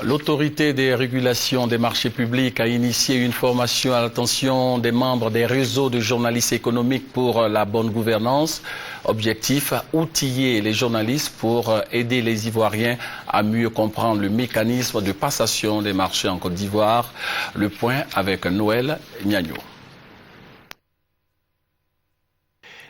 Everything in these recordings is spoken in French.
L'autorité des régulations des marchés publics a initié une formation à l'attention des membres des réseaux de journalistes économiques pour la bonne gouvernance. Objectif, outiller les journalistes pour aider les Ivoiriens à mieux comprendre le mécanisme de passation des marchés en Côte d'Ivoire. Le point avec Noël Niagno.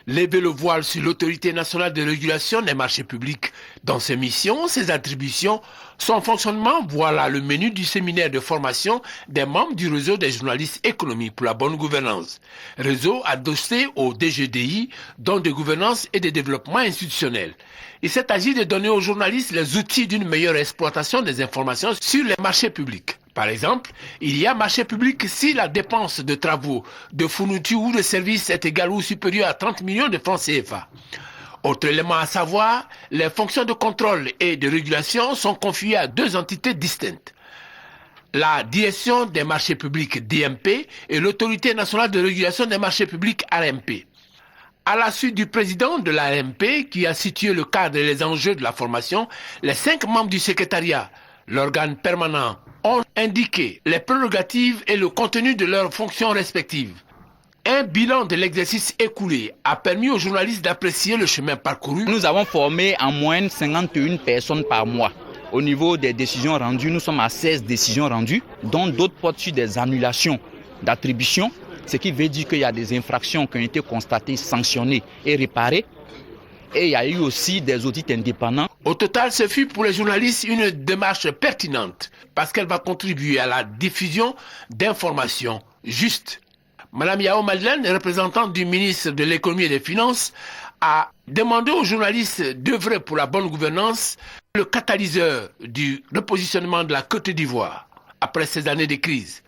Lever le voile sur l'autorité nationale de régulation des marchés publics. Dans ses missions, ses attributions, son fonctionnement, voilà le menu du séminaire de formation des membres du réseau des journalistes économiques pour la bonne gouvernance. Réseau adossé au DGDI, dont de gouvernance et de développement institutionnel. Il s'est agi de donner aux journalistes les outils d'une meilleure exploitation des informations sur les marchés publics. Par exemple, il y a marché public si la dépense de travaux, de fournitures ou de services est égale ou supérieure à 30 millions de francs CFA. Autre élément à savoir, les fonctions de contrôle et de régulation sont confiées à deux entités distinctes. La direction des marchés publics DMP et l'autorité nationale de régulation des marchés publics RMP. À la suite du président de l'ARMP qui a situé le cadre et les enjeux de la formation, les 5 membres du secrétariat, l'organe permanent, ont indiqué les prérogatives et le contenu de leurs fonctions respectives. Un bilan de l'exercice écoulé a permis aux journalistes d'apprécier le chemin parcouru. Nous avons formé en moyenne 51 personnes par mois. Au niveau des décisions rendues, nous sommes à 16 décisions rendues, dont d'autres portent sur des annulations d'attribution, ce qui veut dire qu'il y a des infractions qui ont été constatées, sanctionnées et réparées. Et il y a eu aussi des audits indépendants. Au total, ce fut pour les journalistes une démarche pertinente parce qu'elle va contribuer à la diffusion d'informations justes. Madame Yao Madeleine, représentante du ministre de l'Économie et des Finances, a demandé aux journalistes d'œuvrer pour la bonne gouvernance, le catalyseur du repositionnement de la Côte d'Ivoire après ces années de crise.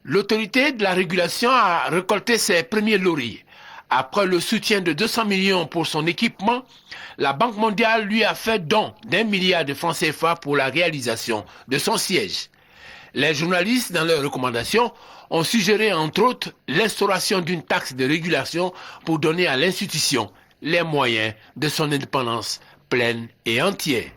L'autorité de la régulation a récolté ses premiers lauriers. Après le soutien de 200 millions pour son équipement, la Banque mondiale lui a fait don d'1 milliard de francs CFA pour la réalisation de son siège. Les journalistes, dans leurs recommandations, ont suggéré entre autres l'instauration d'une taxe de régulation pour donner à l'institution les moyens de son indépendance pleine et entière.